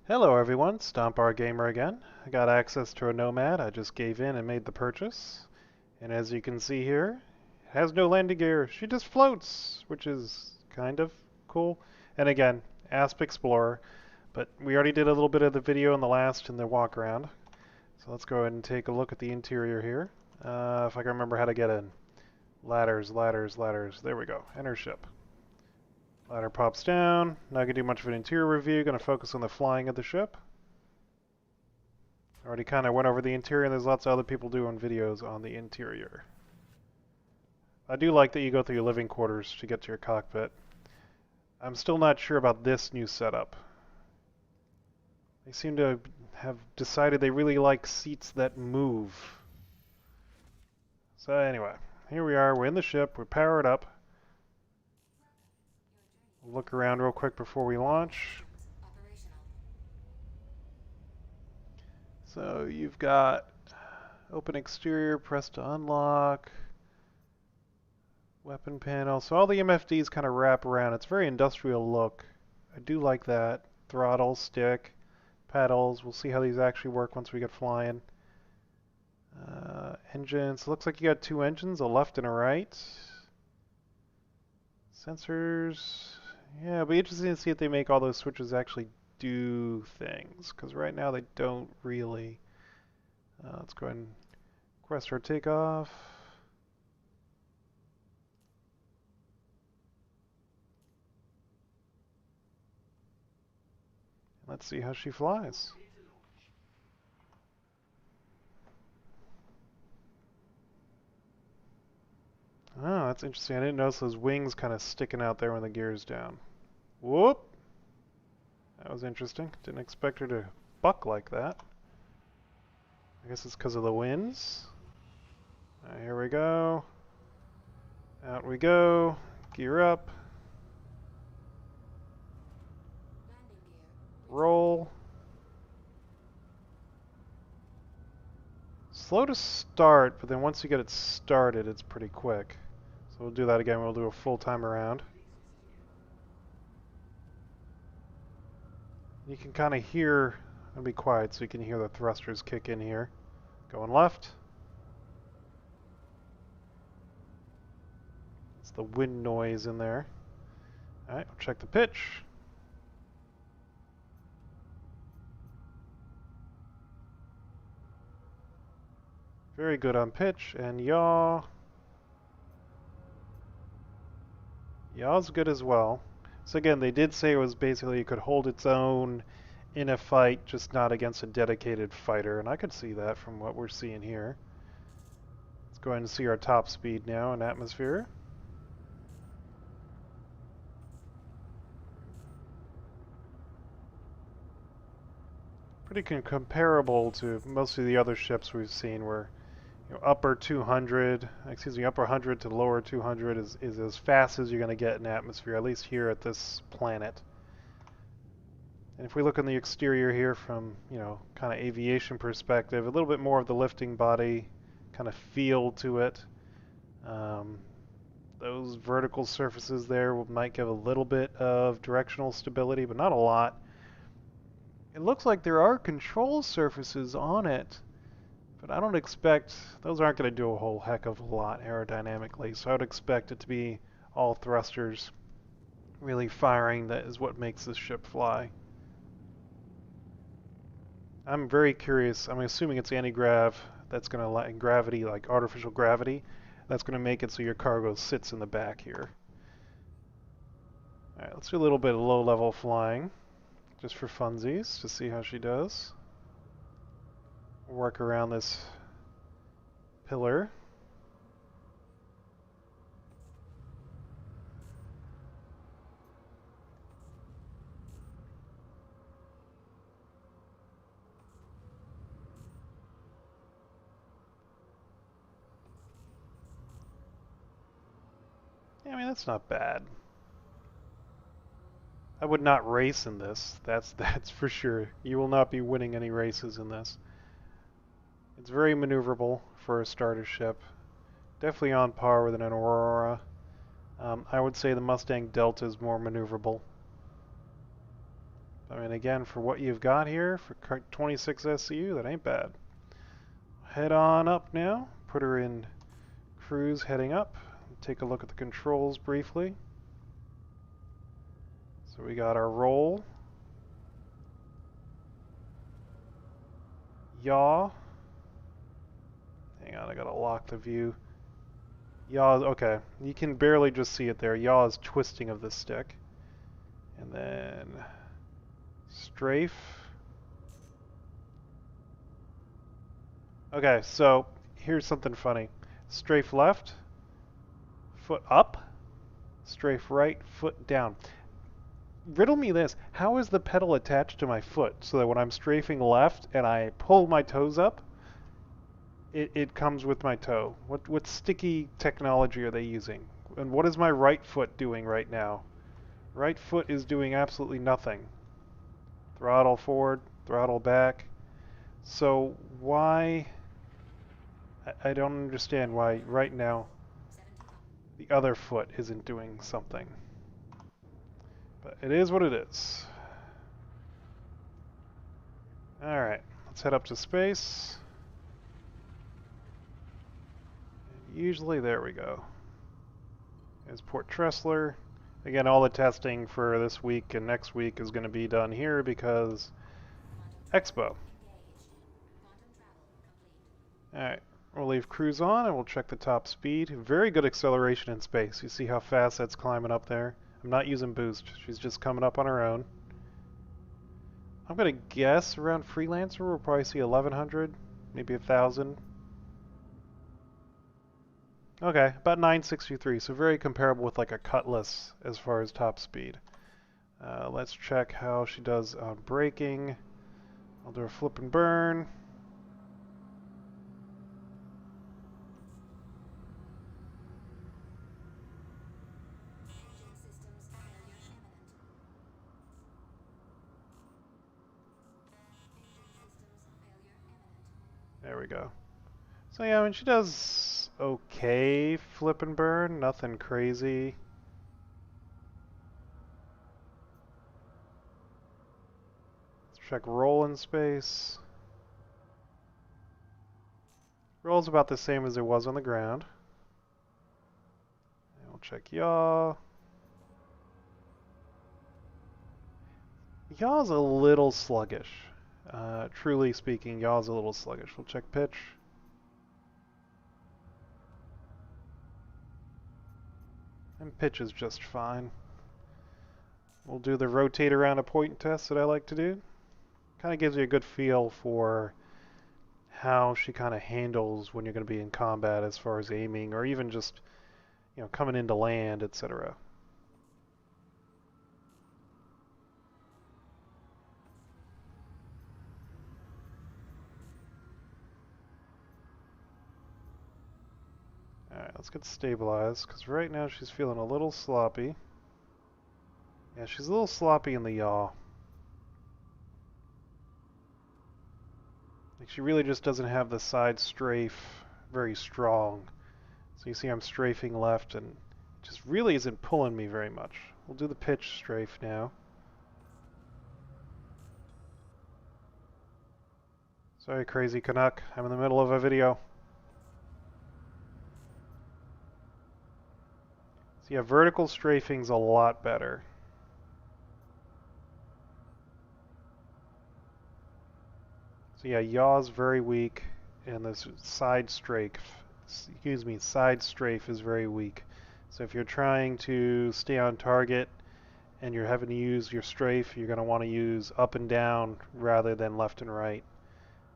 Hello everyone, Stompar Gamer again. I got access to a Nomad. I just gave in and made the purchase. And as you can see here, it has no landing gear. She just floats, which is kind of cool. And again, ASP Explorer. But we already did a little bit of the video in the walk around. So let's go ahead and take a look at the interior here. If I can remember how to get in. Ladders, ladders, ladders. There we go. Enter ship. Ladder pops down. Not gonna do much of an interior review. Gonna focus on the flying of the ship. Already kind of went over the interior, and there's lots of other people doing videos on the interior. I do like that you go through your living quarters to get to your cockpit. I'm still not sure about this new setup. They seem to have decided they really like seats that move. So anyway, here we are. We're in the ship. We're powered up. We'll look around real quick before we launch. So you've got open exterior, press to unlock, weapon panel. So all the MFDs kind of wrap around. It's very industrial look. I do like that. Throttle, stick, pedals. We'll see how these actually work once we get flying. Engines. Looks like you got two engines, a left and a right. Sensors. Yeah, it'll be interesting to see if they make all those switches actually do things, because right now they don't really. Let's go ahead and request our takeoff. Let's see how she flies. Oh, that's interesting. I didn't notice those wings kind of sticking out there when the gear's down. Whoop! That was interesting. Didn't expect her to buck like that. I guess it's because of the winds. Alright, here we go. Out we go. Gear up. Roll. Slow to start, but then once you get it started, it's pretty quick. So we'll do that again. We'll do a full time around. You can kind of hear, I'll be quiet so you can hear the thrusters kick in here. Going left. It's the wind noise in there. Alright, we'll check the pitch. Very good on pitch, and yaw. Yaw's good as well. So again, they did say it was basically it could hold its own in a fight, just not against a dedicated fighter, and I could see that from what we're seeing here. Let's go ahead and see our top speed now in atmosphere. Pretty comparable to most of the other ships we've seen where upper 200, excuse me, upper 100 to lower 200 is as fast as you're going to get in atmosphere, at least here at this planet. And if we look on the exterior here from, kind of aviation perspective, a little bit more of the lifting body kind of feel to it. Those vertical surfaces there might give a little bit of directional stability, but not a lot. It looks like there are control surfaces on it, but I don't expect, those aren't going to do a whole heck of a lot aerodynamically, so I would expect it to be all thrusters really firing. That is what makes this ship fly. I'm very curious. I'm assuming it's anti-grav. That's going to like gravity, like artificial gravity. That's going to make it so your cargo sits in the back here. Alright, let's do a little bit of low-level flying, just for funsies, to see how she does. Work around this pillar. Yeah, I mean, that's not bad. I would not race in this. That's for sure. You will not be winning any races in this. It's very maneuverable for a starter ship. Definitely on par with an Aurora. I would say the Mustang Delta is more maneuverable. I mean, again, for what you've got here, for 26 SCU, that ain't bad. Head on up now. Put her in cruise heading up. Take a look at the controls briefly. So we got our roll. Yaw. Hang on, I gotta lock the view. Yaw, okay. You can barely just see it there. Yaw is twisting of the stick. And then strafe. Okay, so here's something funny. Strafe left, foot up, strafe right, foot down. Riddle me this. How is the pedal attached to my foot so that when I'm strafing left and I pull my toes up, it comes with my toe? What sticky technology are they using? And what is my right foot doing right now? Right foot is doing absolutely nothing. Throttle forward, throttle back. So why... I don't understand why right now the other foot isn't doing something. But it is what it is. Alright, let's head up to space. Usually, there we go. There's Port Tressler. Again, all the testing for this week and next week is going to be done here because Expo. Alright, we'll leave cruise on and we'll check the top speed. Very good acceleration in space. You see how fast that's climbing up there? I'm not using boost. She's just coming up on her own. I'm going to guess around Freelancer we'll probably see 1100, maybe 1000. Okay, about 963, so very comparable with like a Cutlass as far as top speed. Let's check how she does on braking. I'll do a flip and burn. There we go. So yeah, I mean, she does okay flip and burn, nothing crazy. Let's check roll in space. Roll's about the same as it was on the ground. And we'll check yaw. Yaw's a little sluggish. Truly speaking, yaw's a little sluggish. We'll check pitch. And pitch is just fine. We'll do the rotate around a point test that I like to do. Kind of gives you a good feel for how she kind of handles when you're going to be in combat as far as aiming or even just, you know, coming into land, etc. Alright, let's get stabilized, because right now she's feeling a little sloppy. Yeah, she's a little sloppy in the yaw. Like, she really just doesn't have the side strafe very strong. So you see I'm strafing left and it just really isn't pulling me very much. We'll do the pitch strafe now. Sorry, Crazy Canuck. I'm in the middle of a video. So yeah, vertical strafing's a lot better. So yeah, yaw's very weak, and this side strafe, side strafe is very weak. So if you're trying to stay on target and you're having to use your strafe, you're going to want to use up and down rather than left and right,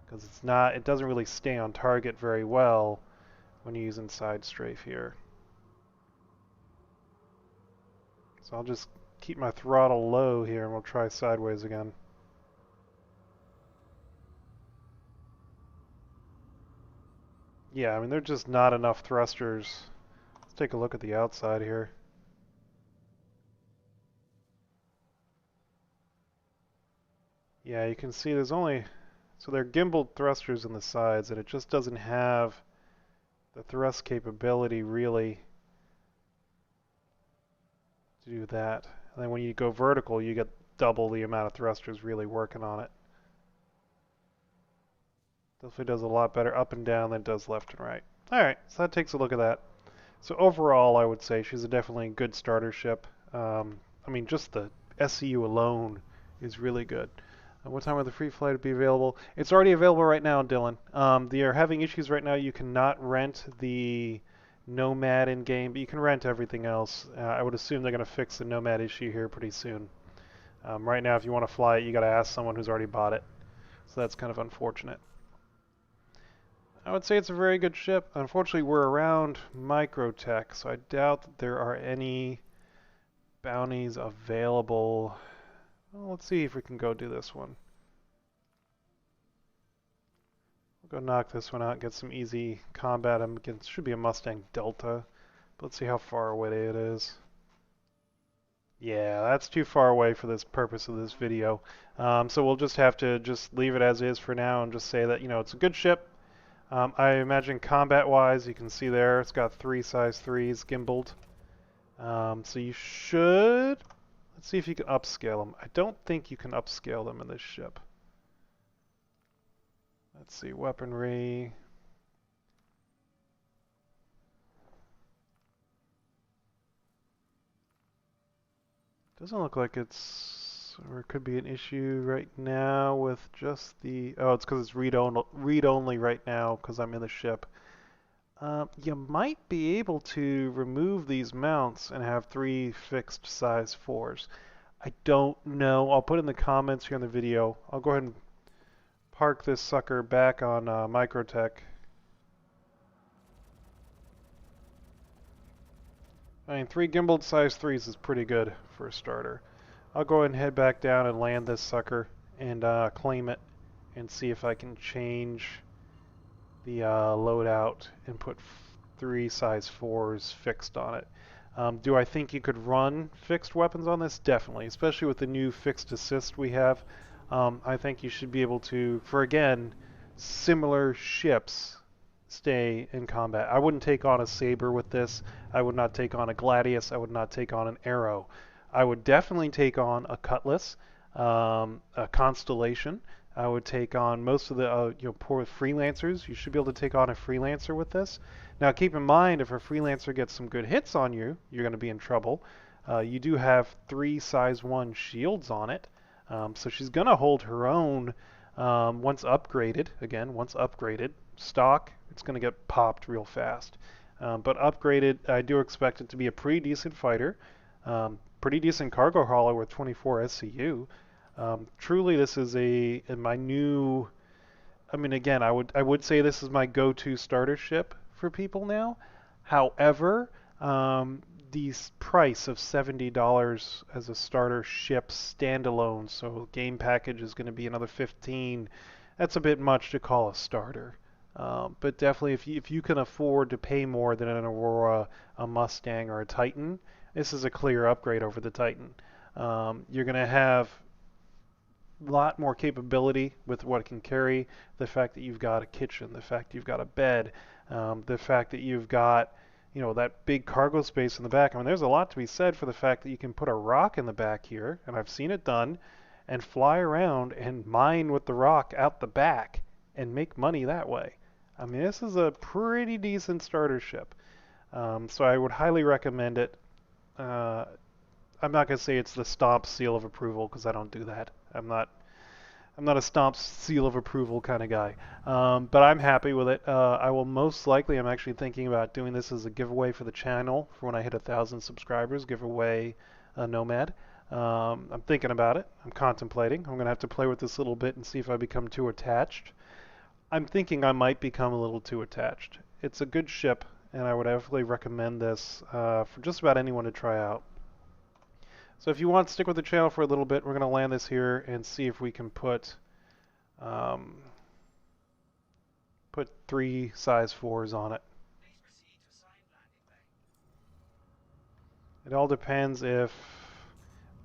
because it doesn't really stay on target very well when you're using side strafe here. So I'll just keep my throttle low here and we'll try sideways again. Yeah, I mean, there's just not enough thrusters. Let's take a look at the outside here. Yeah, you can see there's only... So they're gimbaled thrusters in the sides, and it just doesn't have the thrust capability, really, to do that. And then when you go vertical, you get double the amount of thrusters really working on it. Definitely does a lot better up and down than it does left and right. Alright, so that takes a look at that. So overall, I would say she's a definitely good starter ship. I mean, just the SCU alone is really good. What time will the free flight be available? It's already available right now, Dylan. They are having issues right now. You cannot rent the Nomad in game, but you can rent everything else. I would assume they're going to fix the Nomad issue here pretty soon. Right now, if you want to fly it, you got to ask someone who's already bought it. So that's kind of unfortunate. I would say it's a very good ship. Unfortunately, we're around Microtech, so I doubt that there are any bounties available. Well, let's see if we can go do this one. We'll go knock this one out and get some easy combat. It should be a Mustang Delta. But let's see how far away it is. Yeah, that's too far away for this purpose of this video. So we'll just have to just leave it as is for now and just say that, you know, it's a good ship. I imagine combat-wise, you can see there, it's got 3 size 3s gimbaled. So you should... Let's see if you can upscale them. I don't think you can upscale them in this ship. Let's see, weaponry. Doesn't look like it's... Or it could be an issue right now with just the... Oh, it's because it's read-only right now because I'm in the ship. You might be able to remove these mounts and have 3 fixed size 4s. I don't know. I'll put in the comments here in the video. I'll go ahead and park this sucker back on Microtech. I mean, 3 gimbaled size 3s is pretty good for a starter. I'll go ahead and head back down and land this sucker and claim it and see if I can change the loadout and put 3 size 4s fixed on it. Do I think you could run fixed weapons on this? Definitely, especially with the new fixed assist we have. I think you should be able to, for again, similar ships, stay in combat. I wouldn't take on a Saber with this. I would not take on a Gladius. I would not take on an Arrow. I would definitely take on a Cutlass, a Constellation. I would take on most of the poor Freelancers. You should be able to take on a Freelancer with this. Now keep in mind, if a Freelancer gets some good hits on you, you're going to be in trouble. You do have 3 size 1 shields on it, so she's going to hold her own once upgraded. Again, once upgraded, stock, it's going to get popped real fast. But upgraded, I do expect it to be a pretty decent fighter, pretty decent cargo hauler with 24 SCU. Truly, this is my new. I mean, again, I would say this is my go-to starter ship for people now. However, the price of $70 as a starter ship standalone, so game package is going to be another $15. That's a bit much to call a starter. But definitely, if you can afford to pay more than an Aurora, a Mustang, or a Titan, this is a clear upgrade over the Titan. You're going to have lot more capability with what it can carry. The fact that you've got a kitchen, the fact you've got a bed, the fact that you've got, that big cargo space in the back. I mean, there's a lot to be said for the fact that you can put a rock in the back here, and I've seen it done, and fly around and mine with the rock out the back and make money that way. I mean, this is a pretty decent starter ship. So I would highly recommend it. I'm not going to say it's the stomp seal of approval because I don't do that. I'm not a stomp seal of approval kind of guy. But I'm happy with it. I will most likely, I'm actually thinking about doing this as a giveaway for the channel for when I hit 1,000 subscribers, give away a Nomad. I'm thinking about it. I'm contemplating. I'm going to have to play with this a little bit and see if I become too attached. I'm thinking I might become a little too attached. It's a good ship, and I would definitely recommend this for just about anyone to try out. So if you want to stick with the channel for a little bit, we're going to land this here and see if we can put 3 size 4s on it. It all depends if...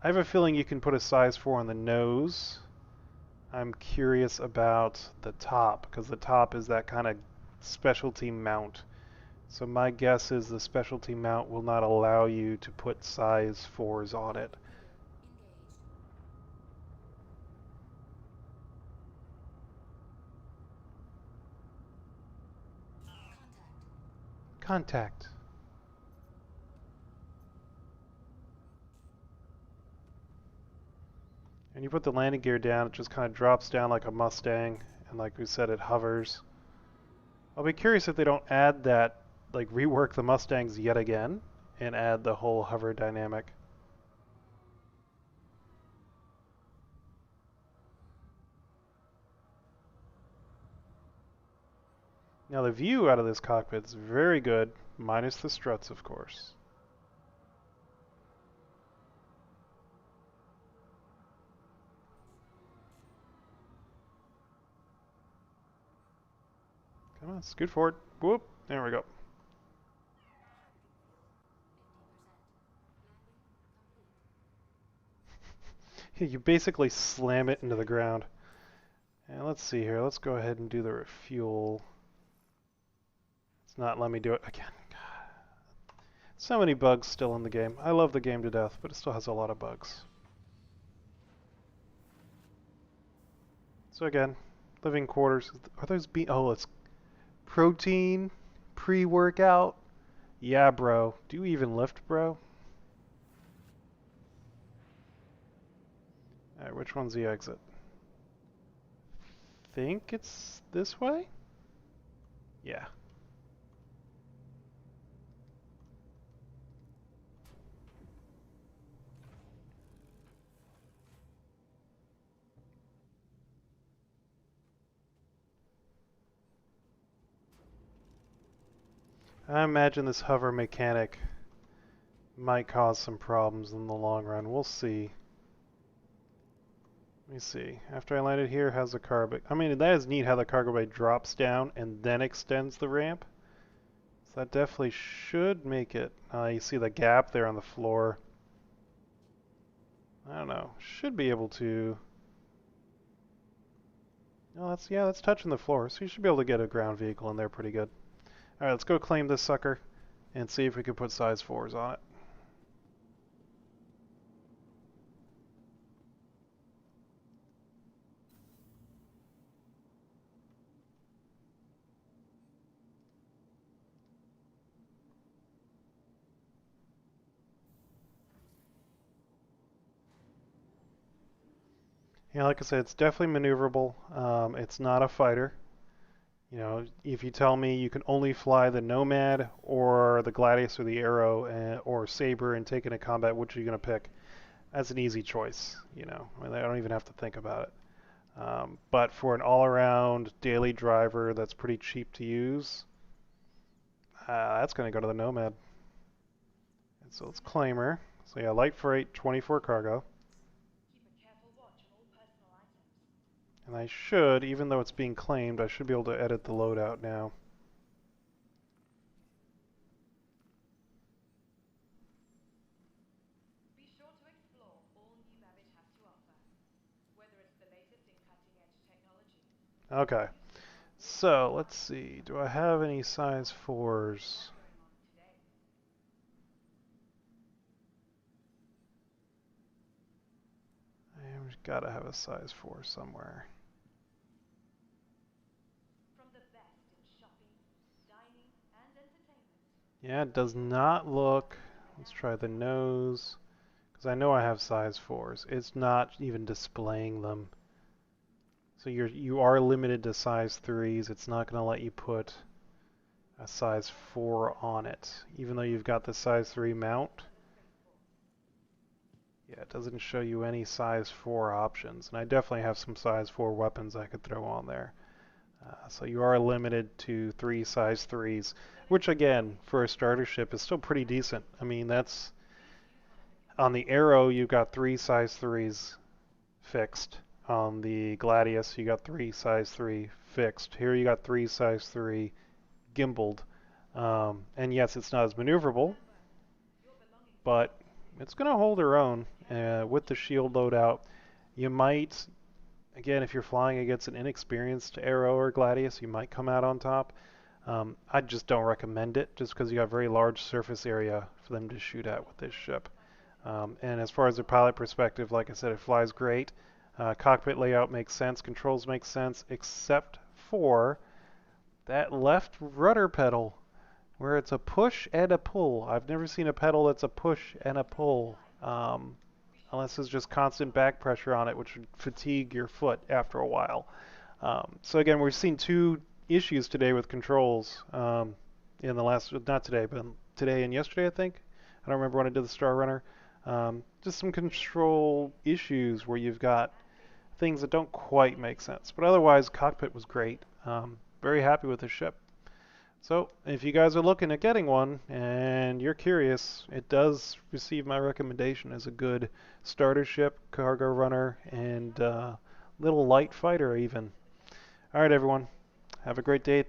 I have a feeling you can put a size 4 on the nose. I'm curious about the top, because the top is that kind of specialty mount. So my guess is the specialty mount will not allow you to put size 4s on it. contact. And you put the landing gear down, it just kind of drops down like a Mustang, and like we said, it hovers. I'll be curious if they don't add that, like rework the Mustangs yet again, and add the whole hover dynamic. Now the view out of this cockpit is very good, minus the struts, of course. Come on, scoot forward. Whoop, there we go. You basically slam it into the ground. And let's see here, let's go ahead and do the refuel. It's not letting me do it again. So many bugs still in the game. I love the game to death, but it still has a lot of bugs. So again, living quarters. Are those oh, it's protein, pre-workout. Yeah, bro. Do you even lift, bro? Alright, which one's the exit? Think it's this way? Yeah. I imagine this hover mechanic might cause some problems in the long run. We'll see. Let me see. After I landed here, how's the cargo bay? I mean, that is neat how the cargo bay drops down and then extends the ramp. So that definitely should make it. You see the gap there on the floor. I don't know. Should be able to. No, that's touching the floor, so you should be able to get a ground vehicle in there pretty good. Alright, let's go claim this sucker and see if we can put size 4s on it. Yeah, like I said, it's definitely maneuverable. It's not a fighter. You know, if you tell me you can only fly the Nomad or the Gladius or the Arrow or Saber and take into combat, which are you going to pick? That's an easy choice. You know, I mean, I don't even have to think about it. But for an all-around daily driver that's pretty cheap to use, that's going to go to the Nomad. And so let's claim her. So yeah, light freight, 24 cargo. And I should, even though it's being claimed, I should be able to edit the loadout now. Be sure to explore all new Rabbit has to offer, whether it's the latest in cutting-edge technology. Okay, so let's see. Do I have any size 4s? I've got to have a size 4 somewhere. From the best in shopping, dining, and entertainment. Yeah, it does not look. Let's try the nose. Because I know I have size 4s. It's not even displaying them. So you are limited to size 3s. It's not going to let you put a size 4 on it. Even though you've got the size 3 mount. Yeah, it doesn't show you any size 4 options. And I definitely have some size 4 weapons I could throw on there. So you are limited to 3 size 3s. Which again, for a starter ship is still pretty decent. I mean, that's... On the Arrow, you've got 3 size 3s fixed. On the Gladius, you got 3 size 3 fixed. Here you got 3 size 3 gimbaled. And yes, it's not as maneuverable, but it's going to hold her own with the shield loadout. You might, again, if you're flying against an inexperienced Arrow or Gladius, you might come out on top. I just don't recommend it, just because you got very large surface area for them to shoot at with this ship. And as far as the pilot perspective, like I said, it flies great. Cockpit layout makes sense, controls make sense, except for that left rudder pedal. where it's a push and a pull. I've never seen a pedal that's a push and a pull, unless it's just constant back pressure on it, which would fatigue your foot after a while. So again, we've seen two issues today with controls in the last, not today, but today and yesterday, I think. I don't remember when I did the Star Runner. Just some control issues where you've got things that don't quite make sense. But otherwise, cockpit was great. Very happy with the ship. So if you guys are looking at getting one and you're curious, it does receive my recommendation as a good starter ship, cargo runner, and little light fighter even. All right, everyone. Have a great day.